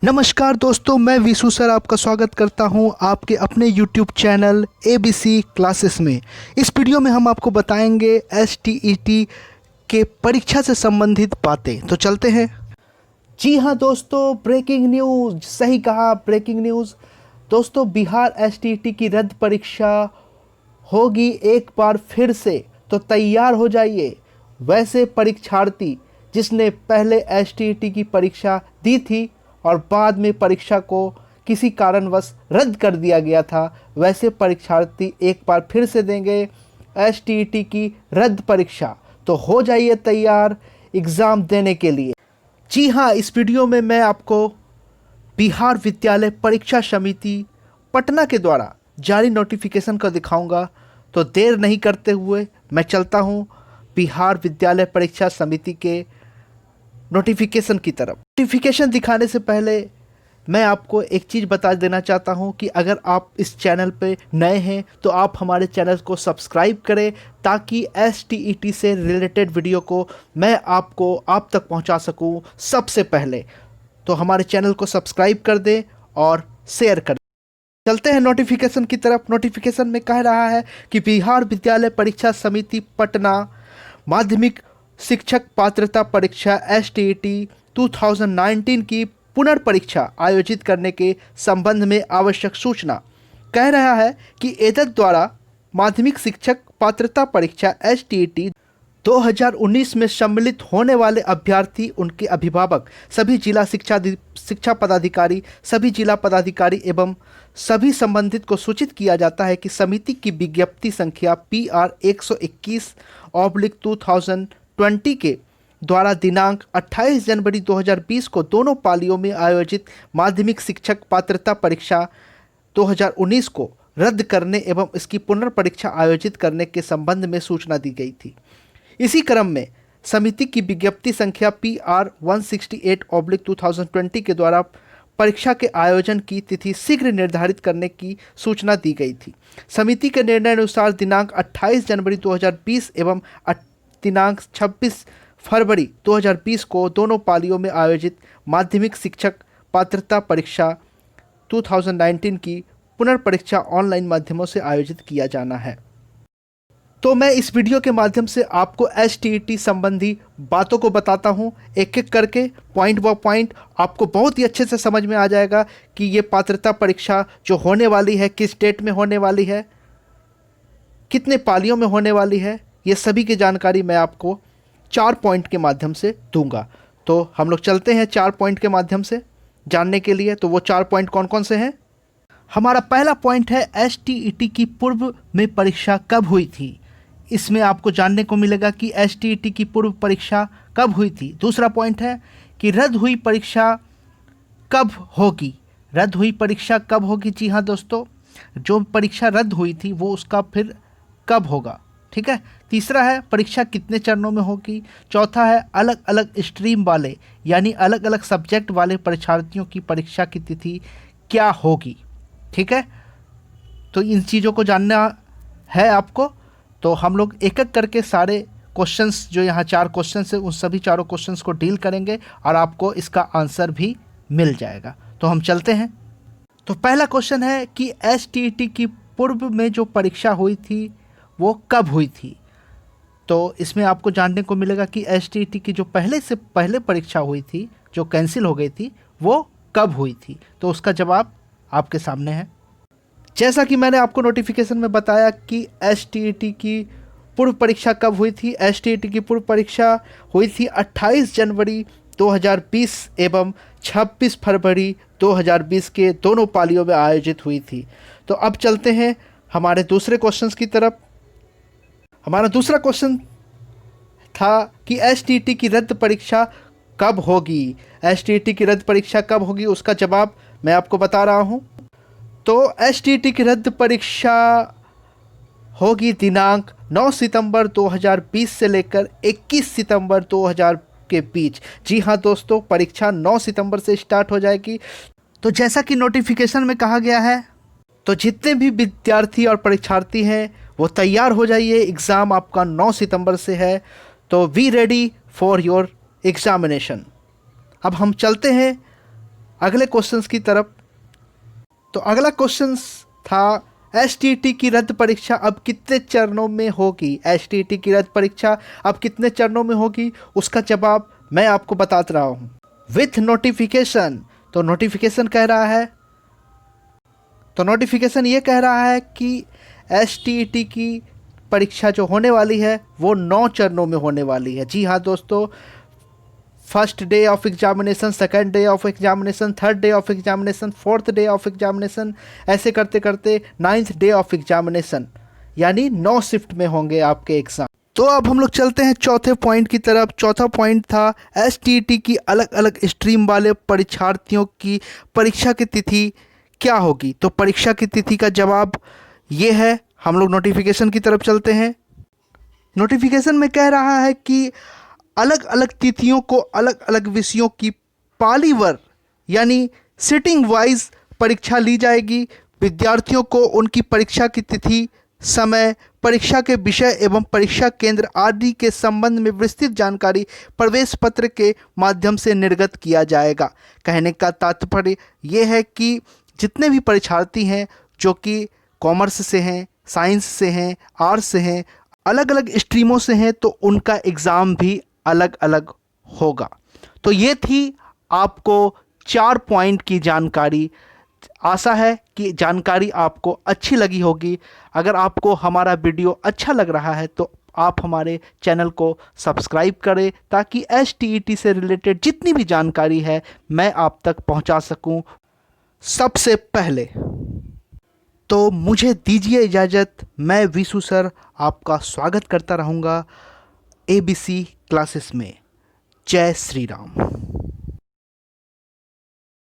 नमस्कार दोस्तों, मैं विशु सर आपका स्वागत करता हूं आपके अपने YouTube चैनल ABC क्लासेस में। इस वीडियो में हम आपको बताएंगे STET के परीक्षा से संबंधित बातें। तो चलते हैं। जी हाँ दोस्तों, ब्रेकिंग न्यूज़, सही कहा, ब्रेकिंग न्यूज़। दोस्तों, बिहार STET की रद्द परीक्षा होगी एक बार फिर से, तो तैयार हो जाइए। वैसे परीक्षार्थी जिसने पहले STET की परीक्षा दी थी और बाद में परीक्षा को किसी कारणवश रद्द कर दिया गया था, वैसे परीक्षार्थी एक बार फिर से देंगे STET की रद्द परीक्षा। तो हो जाइए तैयार एग्ज़ाम देने के लिए। जी हाँ, इस वीडियो में मैं आपको बिहार विद्यालय परीक्षा समिति पटना के द्वारा जारी नोटिफिकेशन को दिखाऊंगा। तो देर नहीं करते हुए मैं चलता हूँ बिहार विद्यालय परीक्षा समिति के नोटिफिकेशन की तरफ। नोटिफिकेशन दिखाने से पहले मैं आपको एक चीज़ बता देना चाहता हूं कि अगर आप इस चैनल पे नए हैं तो आप हमारे चैनल को सब्सक्राइब करें, ताकि STET से रिलेटेड वीडियो को मैं आप तक पहुंचा सकूं सबसे पहले। तो हमारे चैनल को सब्सक्राइब कर दें और शेयर कर दें। चलते हैं नोटिफिकेशन की तरफ। नोटिफिकेशन में कह रहा है कि बिहार विद्यालय परीक्षा समिति पटना माध्यमिक शिक्षक पात्रता परीक्षा STET 2019 की पुनर्परीक्षा आयोजित करने के संबंध में आवश्यक सूचना। कह रहा है कि एतद द्वारा माध्यमिक शिक्षक पात्रता परीक्षा STET 2019 में सम्मिलित होने वाले अभ्यर्थी, उनके अभिभावक, सभी जिला शिक्षा पदाधिकारी, सभी जिला पदाधिकारी एवं सभी संबंधित को सूचित किया जाता है कि समिति की विज्ञप्ति संख्या PR 121/2020 के द्वारा दिनांक 28 जनवरी 2020 को दोनों पालियों में आयोजित माध्यमिक शिक्षक पात्रता परीक्षा 2019 को रद्द करने एवं इसकी पुनर्परीक्षा आयोजित करने के संबंध में सूचना दी गई थी। इसी क्रम में समिति की विज्ञप्ति संख्या PR 168/2020 के द्वारा परीक्षा के आयोजन की तिथि शीघ्र निर्धारित करने की सूचना दी गई थी। समिति के निर्णय अनुसार दिनांक 28 जनवरी 2020 एवं दिनांक 26 फरवरी 2020 को दोनों पालियों में आयोजित माध्यमिक शिक्षक पात्रता परीक्षा 2019 की पुनर्परीक्षा ऑनलाइन माध्यमों से आयोजित किया जाना है। तो मैं इस वीडियो के माध्यम से आपको STET संबंधी बातों को बताता हूं, एक एक करके, पॉइंट बाय पॉइंट। आपको बहुत ही अच्छे से समझ में आ जाएगा कि ये पात्रता परीक्षा जो होने वाली है, किस डेट में होने वाली है, कितने पालियों में होने वाली है, ये सभी की जानकारी मैं आपको 4 पॉइंट के माध्यम से दूंगा। तो हम लोग चलते हैं 4 पॉइंट के माध्यम से जानने के लिए। तो वो 4 पॉइंट कौन कौन से हैं? हमारा पहला पॉइंट है STET की पूर्व में परीक्षा कब हुई थी। इसमें आपको जानने को मिलेगा कि STET की पूर्व परीक्षा कब हुई थी। दूसरा पॉइंट है कि रद्द हुई परीक्षा कब होगी। रद्द हुई परीक्षा कब होगी? जी हाँ दोस्तों, जो परीक्षा रद्द हुई थी वो उसका फिर कब होगा, ठीक है। तीसरा है परीक्षा कितने चरणों में होगी। चौथा है अलग अलग स्ट्रीम वाले यानी अलग अलग सब्जेक्ट वाले परीक्षार्थियों की परीक्षा की तिथि क्या होगी, ठीक है। तो इन चीज़ों को जानना है आपको। तो हम लोग एक एक करके सारे क्वेश्चंस, जो यहाँ 4 क्वेश्चंस है, उन सभी चारों क्वेश्चंस को डील करेंगे और आपको इसका आंसर भी मिल जाएगा। तो हम चलते हैं। तो पहला क्वेश्चन है कि STET की पूर्व में जो परीक्षा हुई थी वो कब हुई थी। तो इसमें आपको जानने को मिलेगा कि STET की जो पहले परीक्षा हुई थी, जो कैंसिल हो गई थी, वो कब हुई थी। तो उसका जवाब आपके सामने है। जैसा कि मैंने आपको नोटिफिकेशन में बताया कि STET की पूर्व परीक्षा कब हुई थी। STET की पूर्व परीक्षा हुई थी 28 जनवरी 2020 एवं 26 फरवरी 2020 के दोनों पालियों में आयोजित हुई थी। तो अब चलते हैं हमारे दूसरे क्वेश्चंस की तरफ। हमारा दूसरा क्वेश्चन था कि STET की रद्द परीक्षा कब होगी। STET की रद्द परीक्षा कब होगी, उसका जवाब मैं आपको बता रहा हूं। तो STET की रद्द परीक्षा होगी दिनांक 9 सितंबर 2020 से लेकर 21 सितंबर 2000 के बीच। जी हाँ दोस्तों, परीक्षा 9 सितंबर से स्टार्ट हो जाएगी। तो जैसा कि नोटिफिकेशन में कहा गया है, तो जितने भी विद्यार्थी और परीक्षार्थी हैं वो तैयार हो जाइए। एग्ज़ाम आपका 9 सितंबर से है, तो we ready for your examination. अब हम चलते हैं अगले क्वेश्चंस की तरफ। तो अगला क्वेश्चंस था एसटीईटी की रद्द परीक्षा अब कितने चरणों में होगी। एसटीईटी की रद्द परीक्षा अब कितने चरणों में होगी, उसका जवाब मैं आपको बता रहा हूँ। With notification. तो नोटिफिकेशन कह रहा है, तो नोटिफिकेशन ये कह रहा है कि एसटीईटी की परीक्षा जो होने वाली है वो 9 चरणों में होने वाली है। जी हाँ दोस्तों, first day of examination, second day of examination, third day of examination, fourth day of examination, ऐसे करते करते 9th डे ऑफ एग्जामिनेशन, यानी 9 शिफ्ट में होंगे आपके एग्ज़ाम। तो अब हम लोग चलते हैं चौथे पॉइंट की तरफ। चौथा पॉइंट था एसटीईटी की अलग अलग स्ट्रीम वाले परीक्षार्थियों की परीक्षा की तिथि क्या होगी। तो परीक्षा की तिथि का जवाब ये है। हम लोग नोटिफिकेशन की तरफ चलते हैं। नोटिफिकेशन में कह रहा है कि अलग अलग तिथियों को अलग अलग विषयों की पालीवर यानी सिटिंग वाइज परीक्षा ली जाएगी। विद्यार्थियों को उनकी परीक्षा की तिथि, समय, परीक्षा के विषय एवं परीक्षा केंद्र आदि के संबंध में विस्तृत जानकारी प्रवेश पत्र के माध्यम से निर्गत किया जाएगा। कहने का तात्पर्य ये है कि जितने भी परीक्षार्थी हैं जो कि कॉमर्स से हैं, साइंस से हैं, आर्ट्स से हैं, अलग अलग स्ट्रीमों से हैं, तो उनका एग्ज़ाम भी अलग अलग होगा। तो ये थी आपको 4 पॉइंट की जानकारी। आशा है कि जानकारी आपको अच्छी लगी होगी। अगर आपको हमारा वीडियो अच्छा लग रहा है तो आप हमारे चैनल को सब्सक्राइब करें ताकि एसटीईटी से रिलेटेड जितनी भी जानकारी है मैं आप तक पहुंचा सकूं सबसे पहले। तो मुझे दीजिए इजाज़त। मैं विशु सर आपका स्वागत करता रहूँगा एबीसी क्लासेस में। जय श्री राम।